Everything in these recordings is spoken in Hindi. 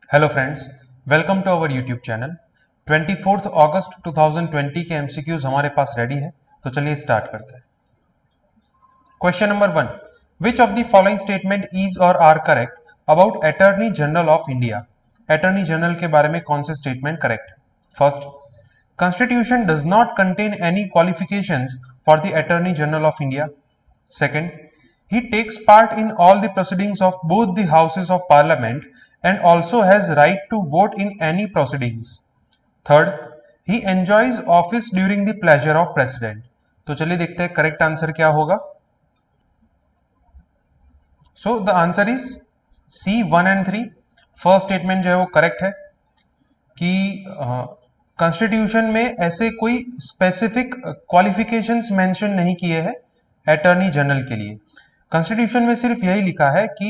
Hello friends, welcome to our YouTube channel. 24 अगस्त 2020 के एमसीक्यूज हमारे पास रेडी है, तो चलिए स्टार्ट करते हैं। Question number 1, which of the following statement is or are correct about attorney general of India. Attorney general के बारे में कौन से स्टेटमेंट करेक्ट है? First, Constitution does not contain any qualifications for the Attorney General of India. Second, he takes part in all the proceedings of both the houses of parliament and also has right to vote in any proceedings. Third, he enjoys office during the pleasure of president. तो चलिए देखते हैं करेक्ट आंसर क्या होगा। So the answer is C 1 and 3। First statement जो है वो करेक्ट है कि कॉन्स्टिट्यूशन में ऐसे कोई स्पेसिफिक क्वालिफिकेशंस मेंशन नहीं किए हैं अटॉर्नी जनरल के लिए। कॉन्स्टिट्यूशन में सिर्फ यही लिखा है कि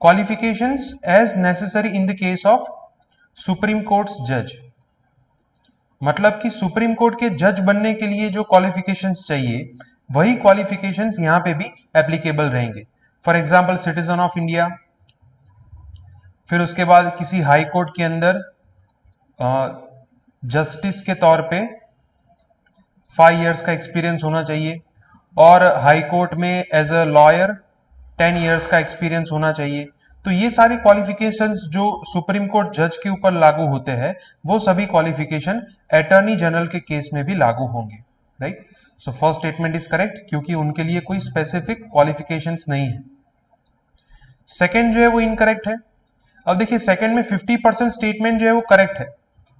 qualifications as necessary in the case of supreme courts जज। मतलब कि सुप्रीम कोर्ट के जज बनने के लिए जो क्वालिफिकेशंस चाहिए वही क्वालिफिकेशंस यहां पे भी एप्लीकेबल रहेंगे। For example citizen of India, फिर उसके बाद किसी हाई कोर्ट के अंदर जस्टिस के तौर पे 5 इयर्स का एक्सपीरियंस होना चाहिए, और हाई कोर्ट में एज अ लॉयर 10 इयर्स का एक्सपीरियंस होना चाहिए। तो ये सारी क्वालिफिकेशंस जो सुप्रीम कोर्ट जज के ऊपर लागू होते हैं वो सभी क्वालिफिकेशन अटॉर्नी जनरल के केस में भी लागू होंगे, right. So first statement is correct क्योंकि उनके लिए कोई स्पेसिफिक क्वालिफिकेशंस नहीं है। सेकेंड जो है वो इनकरेक्ट है। अब देखिए सेकेंड में 50% स्टेटमेंट जो है वो करेक्ट है।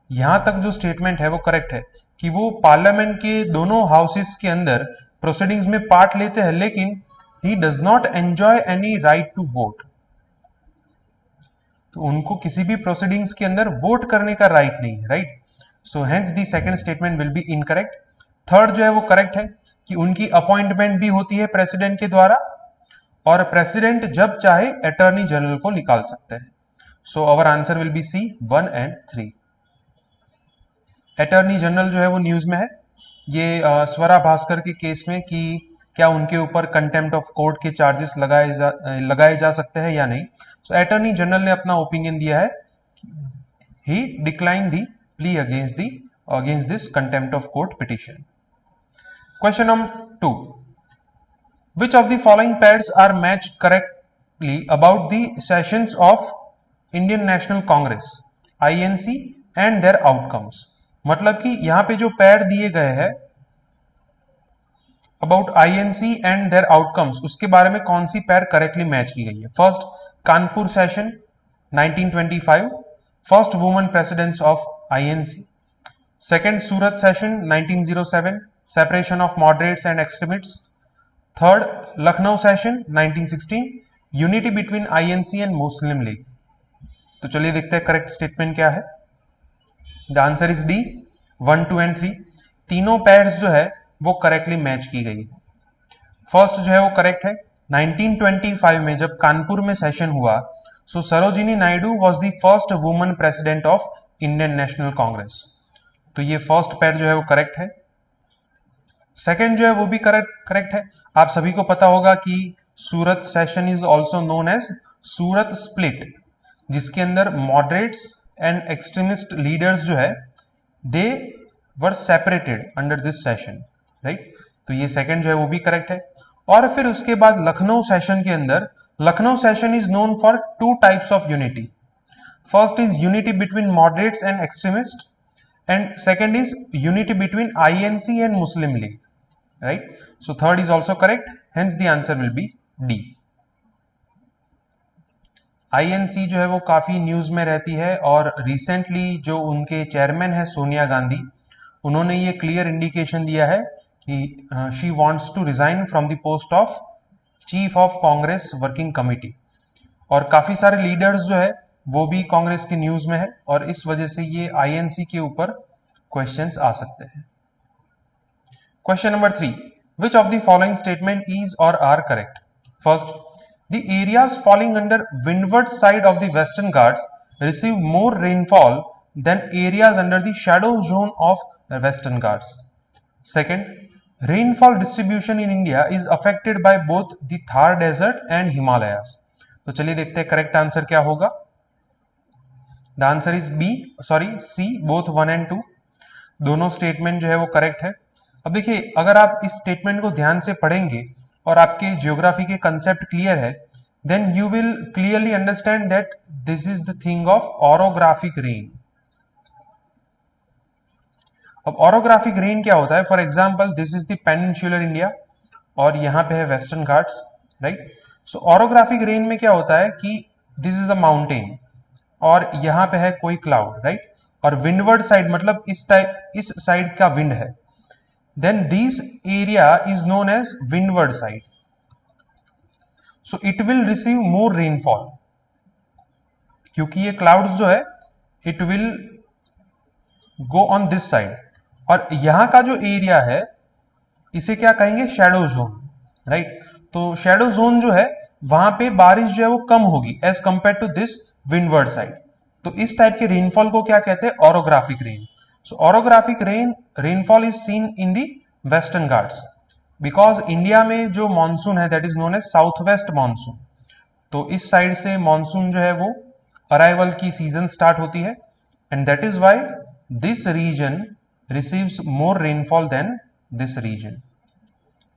यहां तक जो स्टेटमेंट है वो करेक्ट है कि वो पार्लियामेंट के दोनों हाउसेस के अंदर प्रोसीडिंग्स में पार्ट लेते हैं, लेकिन he does not enjoy any right to vote. तो उनको किसी भी प्रोसीडिंग्स के अंदर वोट करने का राइट नहीं है, right. So hence the second statement will be incorrect. Third जो है वो करेक्ट है कि उनकी अपॉइंटमेंट भी होती है प्रेसिडेंट के द्वारा, और प्रेसिडेंट जब चाहे अटॉर्नी जनरल को निकाल सकते हैं। So our answer will be C 1 and 3। Attorney general जो है वो न्यूज में है ये स्वरा भास्कर के केस में कि क्या उनके ऊपर कंटेम्प्ट ऑफ कोर्ट के चार्जेस लगाए जा सकते हैं या नहीं। सो अटॉर्नी जनरल ने अपना ओपिनियन दिया है, he decline the plea against this contempt of court petition. Question number 2, which of the following pairs are matched correctly about the sessions of Indian National Congress INC and their outcomes। मतलब कि यहां पे जो पैर दिए गए हैं about INC and their outcomes, उसके बारे में कौन सी पैर करेक्टली मैच की गई है। First, Kanpur session 1925, first woman president of INC। Second, Surat session 1907, separation of moderates and extremists. Third, Lucknow session 1916, unity between INC and Muslim league. तो चलिए देखते हैं करेक्ट स्टेटमेंट क्या है। The answer is D 1, 2 and 3। तीनों पैर्स जो है वो करेक्टली मैच की गई है। फर्स्ट जो है वो करेक्ट है। 1925 में जब कानपुर में सेशन हुआ, so Sarojini Naidu was the first woman president of Indian National Congress. तो ये फर्स्ट पैर जो है वो करेक्ट है। सेकेंड जो है वो भी करेक्ट है। आप सभी को पता होगा कि Surat session is also known as Surat split, जिसके अंदर मॉडरेट्स एंड एक्सट्रीमिस्ट लीडर्स जो है they were separated under this session, right. तो ये सेकंड जो है वो भी करेक्ट है। और फिर उसके बाद लखनऊ सेशन के अंदर, Lucknow session is known for 2 types of unity. First is unity between moderates and extremist, and second is unity between INC and Muslim league, right. So third is also correct, hence the answer will be D. INC जो है वो काफी न्यूज में रहती है, और रिसेंटली जो उनके चेयरमैन है सोनिया गांधी, उन्होंने ये क्लियर इंडिकेशन दिया है कि she wants to resign from the post of chief of Congress working committee. और काफी सारे लीडर्स जो है वो भी कांग्रेस के न्यूज में है, और इस वजह से ये INC के ऊपर क्वेश्चंस आ सकते हैं। Question number 3, which of the following statement is or are correct. First, the areas falling under windward side of the western ghats receive more rainfall than areas under the shadow zone of western ghats. Second, rainfall distribution in India is affected by both the Thar desert and Himalayas। तो चलिए देखते हैं करेक्ट आंसर क्या होगा। The answer is C, both 1 and 2, दोनों स्टेटमेंट जो है वो करेक्ट है। अब देखिए, अगर आप इस स्टेटमेंट को ध्यान से पढ़ेंगे और आपके जियोग्राफी के कंसेप्ट क्लियर है, then you will clearly understand that this is the thing of orographic rain. अब ऑरोग्राफिक रेन क्या होता है? For example, this is the peninsular India और यहाँ पे है Western Ghats, right. So orographic rain में क्या होता है कि दिस इज अ माउंटेन और यहाँ पे है कोई क्लाउड, राइट, और विंडवर्ड साइड मतलब इस साइड का विंड है, then this area is known as windward side, so it will receive more rainfall, क्योंकि ये क्लाउड्स जो है it will go on this side, और यहां का जो एरिया है इसे क्या कहेंगे? Shadow zone, right. तो शैडो जोन जो है वहां पे बारिश जो है वो कम होगी as compare to this windward side. तो इस टाइप के रेनफॉल को क्या कहते हैं? Orographic rain. So orographic rainfall is seen in the Western Ghats, because India में जो मानसून है that is known as south west monsoon. तो इस साइड से मानसून जो है वो अराइवल की सीजन स्टार्ट होती है, and that is why this region receives more rainfall than this region.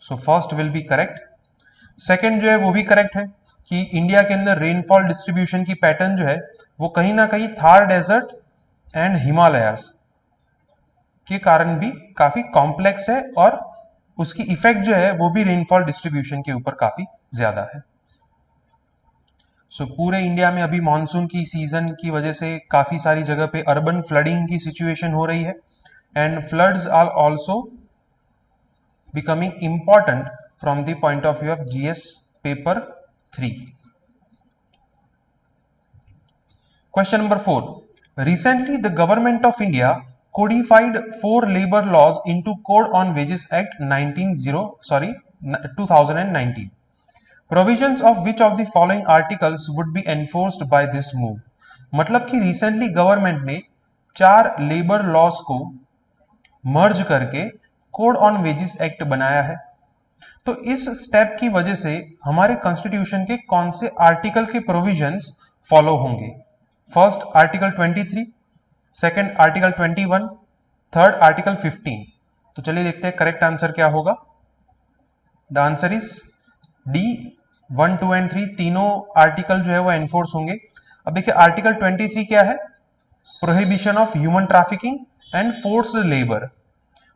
So first will be correct. Second जो है वो भी करेक्ट है कि इंडिया के अंदर रेनफॉल डिस्ट्रीब्यूशन की पैटर्न जो है वो कहीं ना कहीं थार डेजर्ट एंड हिमालयास के कारण भी काफी कॉम्प्लेक्स है, और उसकी इफेक्ट जो है वो भी रेनफॉल डिस्ट्रीब्यूशन के ऊपर काफी ज्यादा है। पूरे इंडिया में अभी मॉनसून की सीजन की वजह से काफी सारी जगह पे अर्बन फ्लडिंग की सिचुएशन हो रही है, and floods are also becoming important from the point of view of GS paper 3. Question number 4. Recently, the government of India codified 4 labor laws into Code on Wages Act 2019. Provisions of which of the following articles would be enforced by this move? मतलब कि रिसेंटली गवर्नमेंट ने 4 लेबर लॉज को मर्ज करके कोड ऑन वेजेस एक्ट बनाया है। तो इस स्टेप की वजह से हमारे कॉन्स्टिट्यूशन के कौन से आर्टिकल के प्रोविजंस फॉलो होंगे? First article 23, second article 21, third article 15। तो चलिए देखते हैं करेक्ट आंसर क्या होगा। The answer is D, 1, 2 and 3 तीनों आर्टिकल जो है वो एनफोर्स होंगे। अब देखिए आर्टिकल 23 क्या है? Prohibition of human trafficking and forced labour.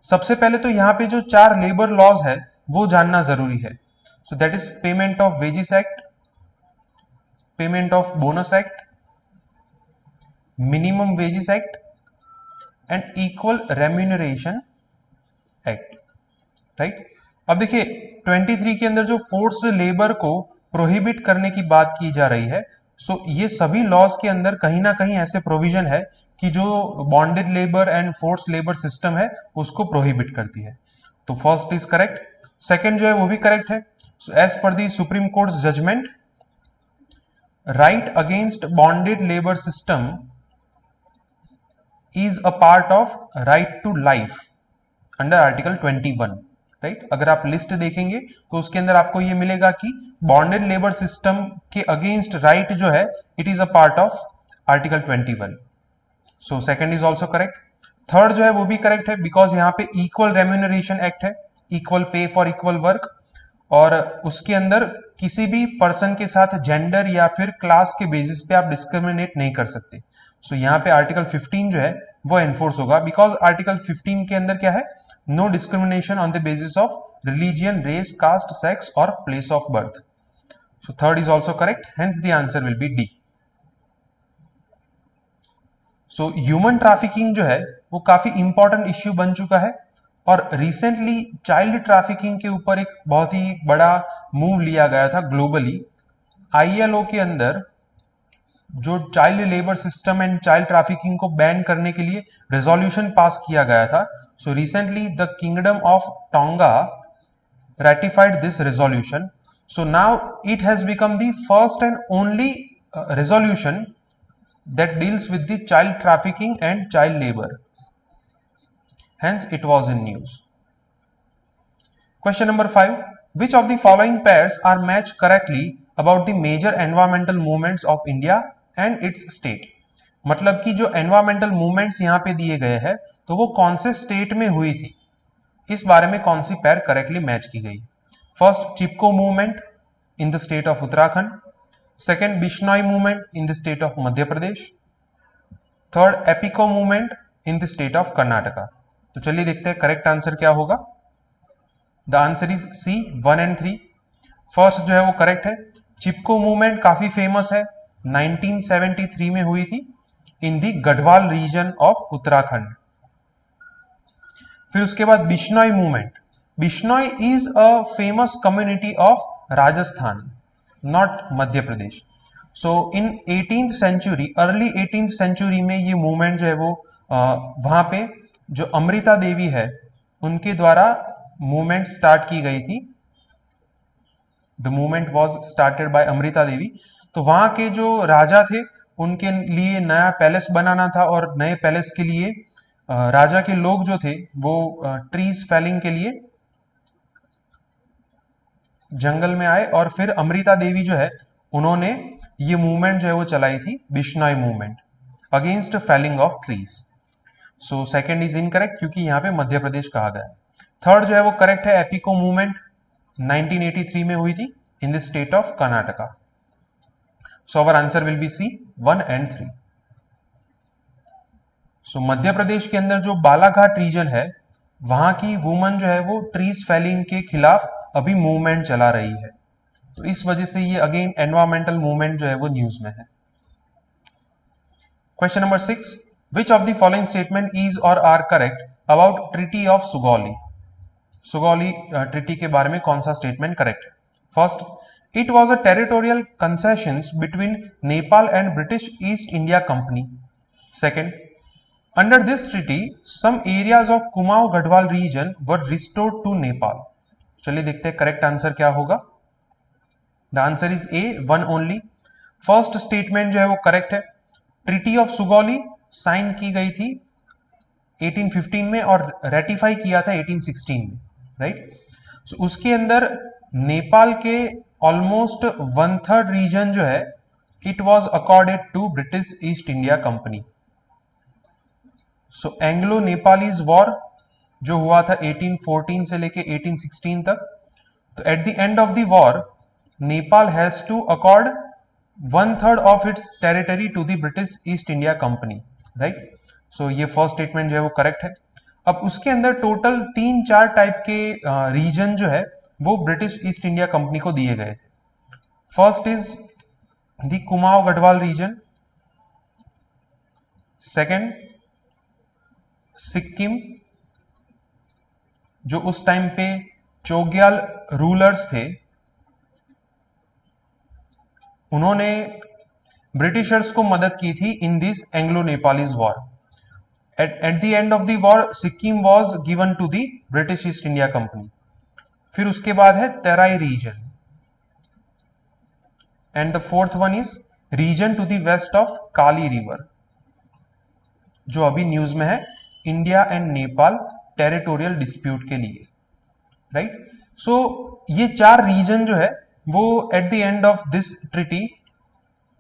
सबसे पहले तो यहाँ पे जो 4 लेबर लॉज है वो जानना जरूरी है। So that is payment of wages act, payment of bonus act, minimum wages act and equal remuneration act, right. अब देखिए 23 के अंदर जो फोर्स्ड लेबर को प्रोहिबिट करने की बात की जा रही है, सो ये सभी लॉज के अंदर कहीं ना कहीं ऐसे प्रोविजन है कि जो bonded labour and force labour system है उसको प्रोहिबिट करती है। तो फर्स्ट इज करेक्ट, सेकंड जो है वो भी करेक्ट है। So as per the supreme court judgement, right against bonded labour system is a part of right to life under article 21, right. अगर आप लिस्ट देखेंगे तो उसके अंदर आपको ये मिलेगा कि बॉन्डेड लेबर सिस्टम के अगेंस्ट राइट जो है it is a part of article 21। So second is also correct. Third जो है वो भी करेक्ट है, बिकॉज यहाँ पे इक्वल रेम्यूनरेशन एक्ट है, equal pay for equal work, और उसके अंदर किसी भी पर्सन के साथ जेंडर या फिर क्लास के बेसिस पे आप डिस्क्रिमिनेट नहीं कर सकते। सो यहाँ पे आर्टिकल 15 जो है वो एनफोर्स होगा, बिकॉज आर्टिकल 15 के अंदर क्या है? No discrimination on the basis of religion, race, caste, sex और place of birth. So third is also correct, hence the answer will be D. So human trafficking जो है वो काफी इंपॉर्टेंट इश्यू बन चुका है, और रिसेंटली चाइल्ड ट्रैफिकिंग के ऊपर एक बहुत ही बड़ा मूव लिया गया था ग्लोबली। आईएलओ के अंदर जो child labour system and child trafficking को बैन करने के लिए रेजोल्यूशन पास किया गया था। So recently the kingdom of tonga ratified this resolution. So now it has become the first and only resolution that deals with the child trafficking and child labor. Hence it was in news. Question number 5. Which of the following pairs are matched correctly about the major environmental movements of India and its state? मतलब कि जो एनवायरमेंटल मूवमेंट्स यहाँ पे दिए गए हैं तो वो कौन से स्टेट में हुई थी, इस बारे में कौन सी पैर करेक्टली मैच की गई। First, Chipko movement in the state of Uttarakhand. Second, Bishnoi movement in the state of Madhya Pradesh. Third, Appiko movement in the state of Karnataka. तो चलिए देखते हैं करेक्ट आंसर क्या होगा। The answer is C, 1 and 3। First जो है वो करेक्ट है। चिपको मूवमेंट काफी फेमस है, 1973 में हुई थी in the Garhwal region of Uttarakhand. फिर उसके बाद Bishnoi movement. Bishnoi is a famous community of Rajasthan, not Madhya Pradesh. So in 18th century, early 18th century में ये मूवमेंट जो है वो वहां पे जो अमृता देवी है उनके द्वारा मूवमेंट स्टार्ट की गई थी। The movement was started by Amrita Devi. तो वहां के जो राजा थे उनके लिए नया पैलेस बनाना था और नए पैलेस के लिए राजा के लोग जो थे वो ट्रीज फेलिंग के लिए जंगल में आए और फिर अमृता देवी जो है उन्होंने ये मूवमेंट जो है वो चलाई थी, Bishnoi movement against felling of trees. So second is incorrect क्योंकि यहाँ पे मध्य प्रदेश कहा गया है। थर्ड जो है वो करेक्ट है, एपिको मूवमेंट 1983 में हुई थी in the state of Karnataka. So our answer will be C, 1 and 3। So Madhya Pradesh के अंदर जो बालाघाट रीजन है वहां की वुमन जो है वो ट्रीज फेलिंग के खिलाफ अभी मूवमेंट चला रही है, तो इस वजह से ये अगेन एनवायरमेंटल मूवमेंट जो है वो न्यूज में है। Question number 6, which of the following statement is or are correct about treaty of Sugauli. Sugauli treaty के बारे में कौन सा स्टेटमेंट करेक्ट है। First, it was a territorial concessions between Nepal and British East India Company. Second, under this treaty some areas of Kumaon Gadwal region were restored to Nepal। चलिए देखते हैं करेक्ट आंसर क्या होगा। The answer is a, 1 only. First statement जो है वो करेक्ट है। ट्रीटी ऑफ सुगौली साइन की गई थी 1815 में और रेटिफाई किया था 1816 में, राइट। सो उसके अंदर नेपाल के ऑलमोस्ट 1/3 रीजन जो है it was accorded to British East India Company. So Anglo Nepalese war जो हुआ था 1814 से लेके 1816 तक, तो at the end of the war Nepal has to accord 1/3 of its territory to the British East India Company, right. So ये फर्स्ट स्टेटमेंट जो है वो करेक्ट है। अब उसके अंदर टोटल 3-4 टाइप के रीजन जो है वो ब्रिटिश ईस्ट इंडिया कंपनी को दिए गए थे। First is the Kumaon Garhwal region. Second, Sikkim, जो उस टाइम पे चोग्याल रूलर्स थे उन्होंने ब्रिटिशर्स को मदद की थी in this Anglo Nepalese war. At the end of the war Sikkim was given to the British East India Company. फिर उसके बाद है Terai region and the fourth one is region to the west of Kali river, जो अभी न्यूज में है India and Nepal territorial dispute के लिए, राइट। सो ये 4 रीजन जो है वो eight the end of this treaty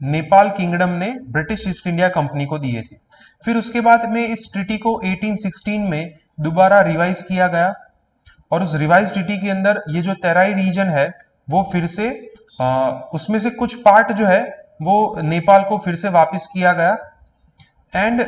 Nepal kingdom ने ब्रिटिश ईस्ट इंडिया कंपनी को दिए थे। फिर उसके बाद में इस ट्रीटी को 1816 में दोबारा रिवाइज किया गया और उस रिवाइज ट्रीटी के अंदर ये जो तेराई रीजन है वो फिर से उसमें से कुछ पार्ट जो है वो नेपाल को फिर से वापस किया गया। एंड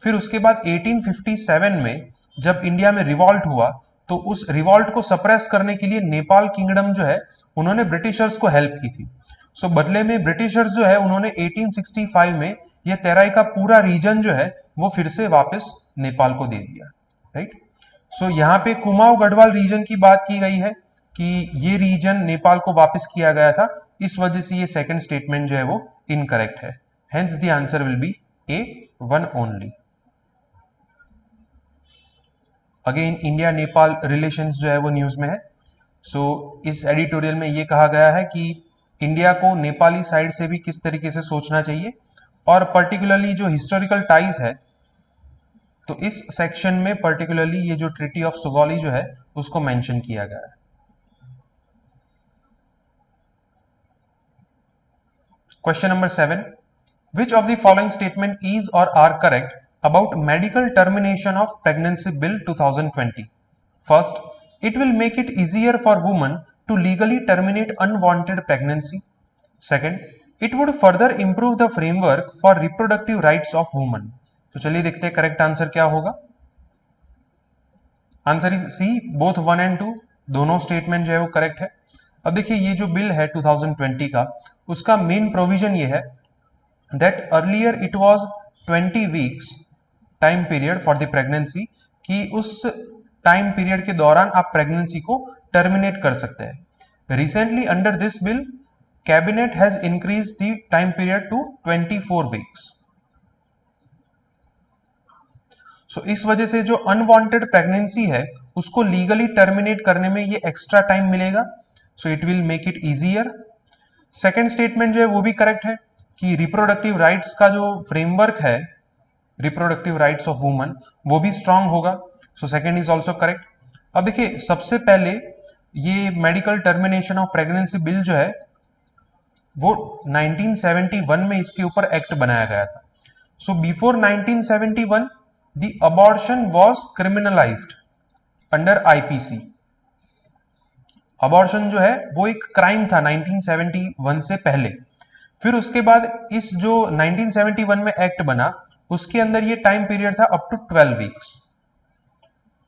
फिर उसके बाद 1857 में जब इंडिया में रिवॉल्ट हुआ तो उस रिवॉल्ट को सप्रेस करने के लिए नेपाल किंगडम जो है उन्होंने ब्रिटिशर्स को हेल्प की थी। सो बदले में ब्रिटिशर्स जो है उन्होंने 1865 में ये तेराई का पूरा रीजन जो है वो फिर से वापस नेपाल को दे दिया, राइट। सो यहाँ पे कुमाऊं गढ़वाल रीजन की बात की गई है कि ये रीजन नेपाल को वापस किया गया था, इस वजह से ये सेकंड स्टेटमेंट जो है वो इनकरेक्ट है। Hence the answer will B A, 1 only. Again India Nepal relations जो है वो न्यूज में है। सो इस एडिटोरियल में ये कहा गया है कि इंडिया को नेपाली साइड से भी किस तरीके से सोचना चाहिए और पर्टिकुलरली जो हिस्टोरिकल टाइज है, तो इस सेक्शन में पर्टिकुलरली ये जो ट्रीटी ऑफ सुगौली जो है उसको मेंशन किया गया है। Question number 7, Which of the following statement is or are correct about medical termination of pregnancy bill 2020? First, it will make it easier for women to legally terminate unwanted pregnancy. Second, it would further improve the framework for reproductive rights of women. तो चलिए देखते हैं करेक्ट आंसर क्या होगा. Answer is C, both 1 and 2. दोनों स्टेटमेंट जो है वो करेक्ट है. अब देखिए ये जो बिल है 2020 का, उसका मेन प्रोविजन ये है that earlier it was 20 weeks time period for the pregnancy, कि उस टाइम पीरियड के दौरान आप प्रेगनेंसी को टर्मिनेट कर सकते हैं. Recently under this bill cabinet has increase the time period to 24 weeks. So इस वजह से जो अनवांटेड प्रेगनेंसी है उसको लीगली टर्मिनेट करने में ये एक्स्ट्रा टाइम मिलेगा. सो it will make it easier. Second statement जो है वो भी करेक्ट है कि रिप्रोडक्टिव राइट्स का जो फ्रेमवर्क है, रिप्रोडक्टिव राइट्स ऑफ वुमन, वो भी स्ट्रांग होगा. So second is also correct. अब देखिए सबसे पहले ये medical termination of pregnancy bill जो है वो 1971 में इसके ऊपर एक्ट बनाया गया था. So before 1971 the abortion was criminalized under IPC. Abortion जो है वो एक क्राइम था 1971 से पहले. फिर उसके बाद इस जो 1971 में एक्ट बना उसके अंदर ये टाइम पीरियड था अप टू 12 वीक्स.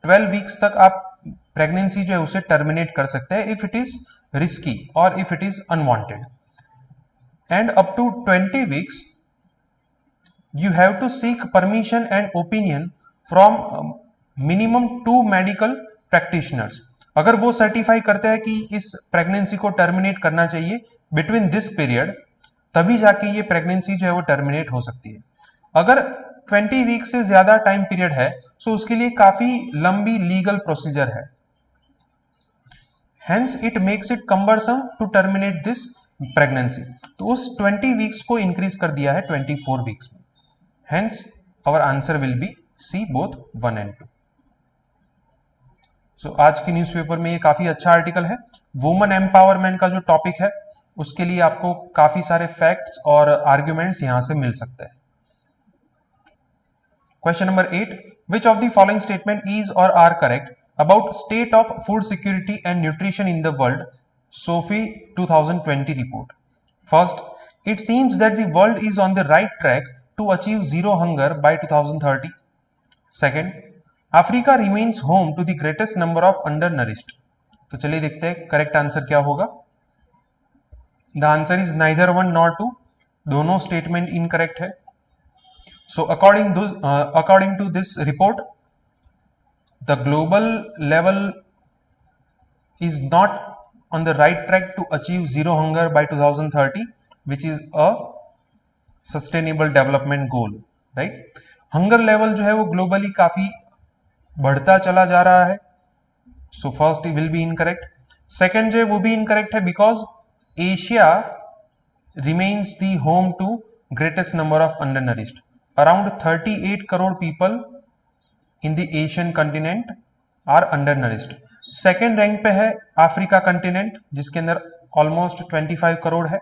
12 वीक्स तक आप प्रेगनेंसी जो है उसे टर्मिनेट कर सकते हैं इफ इट इज रिस्की और if it is unwanted. And up to 20 weeks you have to seek permission and opinion from minimum 2 medical practitioners. अगर वो सर्टिफाई करते हैं कि इस प्रेगनेंसी को टर्मिनेट करना चाहिए बिटवीन दिस पीरियड, तभी जाके ये प्रेगनेंसी जो है वो टर्मिनेट हो सकती है. अगर 20 वीक से ज्यादा टाइम पीरियड है तो उसके लिए काफी लंबी लीगल प्रोसीजर है. Hence it makes it cumbersome to terminate this pregnancy. तो उस 20 वीक्स को इंक्रीज कर दिया है 24 वीक्स में. Hence, our answer will be C, both 1 and 2. So, आज की न्यूज़पेपर में ये काफी अच्छा आर्टिकल है. वुमन एम्पावरमेंट का जो टॉपिक है उसके लिए आपको काफी सारे फैक्ट्स और आर्ग्यूमेंट्स यहां से मिल सकते हैं. Question number 8. Which of the following statement is or are correct about state of food security and nutrition in the world, SOFI 2020 report. First, it seems that the world is on the right track to achieve zero hunger by 2030. Second, Africa remains home to the greatest number of undernourished. तो चलिए देखते हैं करेक्ट आंसर क्या होगा. The answer is neither 1 nor 2. दोनों स्टेटमेंट इनकरेक्ट है. So according to this report, the global level is not on the right track to achieve zero hunger by 2030, which is a sustainable development goal, right. Hunger level जो है वो ग्लोबली काफी बढ़ता चला जा रहा है. So first will be incorrect. Second जो है वो भी इनकरेक्ट है because Asia remains the home to greatest number of undernourished. Around 38 crore people in the Asian continent are undernourished. Second rank पे है अफ्रीका कंटिनेंट जिसके अंदर ऑलमोस्ट 25 करोड़ है.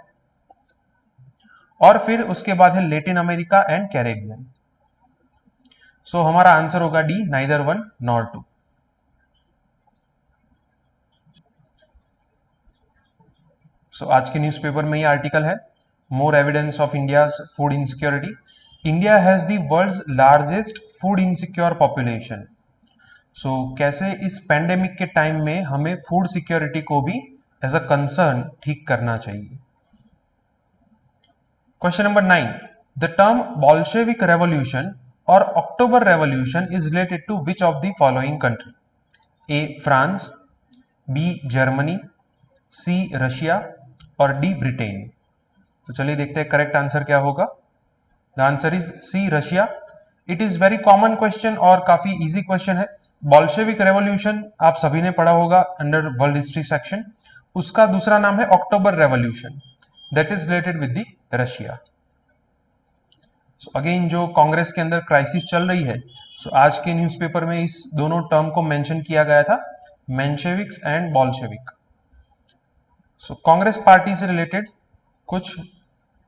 और फिर उसके बाद है लैटिन अमेरिका एंड कैरेबियन. सो हमारा आंसर होगा डी, नाइदर 1 nor 2. सो आज के न्यूज़पेपर में ये आर्टिकल है, more evidence of India's food insecurity. India has the world's largest food insecure population. So कैसे इस पैंडेमिक के टाइम में हमें फूड सिक्योरिटी को भी एज अ कंसर्न ठीक करना चाहिए. Question number 9. The term Bolshevik Revolution or October Revolution is related to which of the following country? A. France, B. Germany, C. Russia और D. Britain. तो चलिए देखते हैं करेक्ट आंसर क्या होगा. The answer is C, Russia. It is very common question और काफी इजी क्वेश्चन है. बॉल्शेविक रेवोल्यूशन आप सभी ने पढ़ा होगा अंडर वर्ल्ड हिस्ट्री सेक्शन. उसका दूसरा नाम है October revolution, that is related with the Russia. So again जो कांग्रेस के अंदर क्राइसिस चल रही है, सो आज के न्यूज़पेपर में इस दोनों टर्म को मेंशन किया गया था, Mensheviks and Bolshevik. So Congress party से रिलेटेड कुछ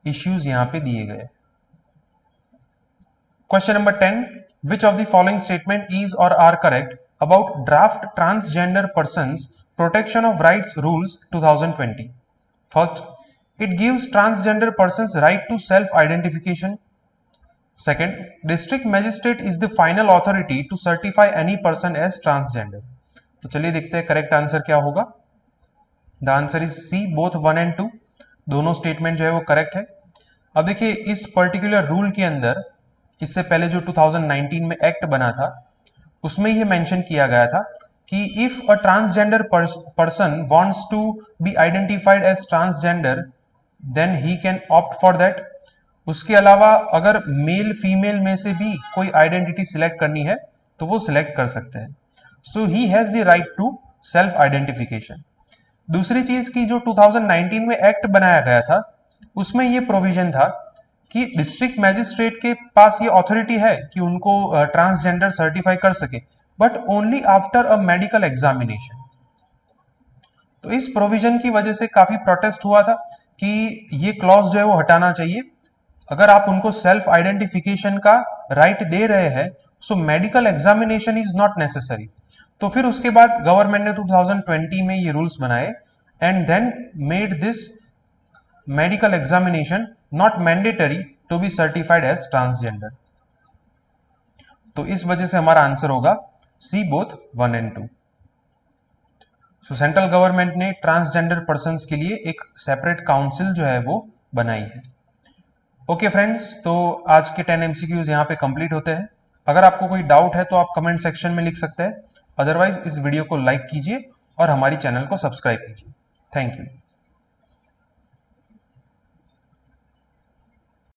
इश्यूज यहां पे दिए गए. Question number 10, which of the following statement is or are correct about draft transgender persons protection of rights rules 2020? First, it gives transgender persons right to self identification. Second, district magistrate is the final authority to certify any person as transgender. तो चलिए देखते हैं करेक्ट आंसर क्या होगा. The answer is C, both 1 and 2. दोनों स्टेटमेंट जो है वो करेक्ट है. अब देखिए इस पर्टिकुलर रूल के अंदर इससे पहले जो 2019 में एक्ट बना था उसमें ये मेंशन किया गया था कि if a transgender person wants to be identified as transgender then he can opt for that. उसके अलावा अगर मेल फीमेल में से भी कोई आइडेंटिटी सिलेक्ट करनी है तो वो सिलेक्ट कर सकते हैं. So he has the right to self identification. दूसरी चीज की जो 2019 में एक्ट बनाया गया था उसमें ये प्रोविजन था कि डिस्ट्रिक्ट मैजिस्ट्रेट के पास ये अथॉरिटी है कि उनको ट्रांसजेंडर सर्टिफाई कर सके, but only after a medical examination. तो इस प्रोविजन की वजह से काफी प्रोटेस्ट हुआ था कि ये क्लॉज जो है वो हटाना चाहिए. अगर आप उनको सेल्फ आइडेंटिफिकेशन का राइट दे रहे हैं so medical examination is not necessary. तो फिर उसके बाद गवर्नमेंट ने 2020 में ये रूल्स बनाए and then made this medical examination not mandatory to be certified as transgender. तो इस वजह से हमारा आंसर होगा C, both 1 and 2. So central government ने ट्रांसजेंडर पर्संस के लिए एक सेपरेट काउंसिल जो है वो बनाई है. ओके फ्रेंड्स, तो आज के 10 MCQs यहाँ पे कंप्लीट होते हैं. अगर आपको कोई डाउट है तो आप कमेंट सेक्शन में लिख सकते हैं. अदरवाइज इस वीडियो को लाइक कीजिए और हमारी चैनल को सब्सक्राइब कीजिए. Thank you.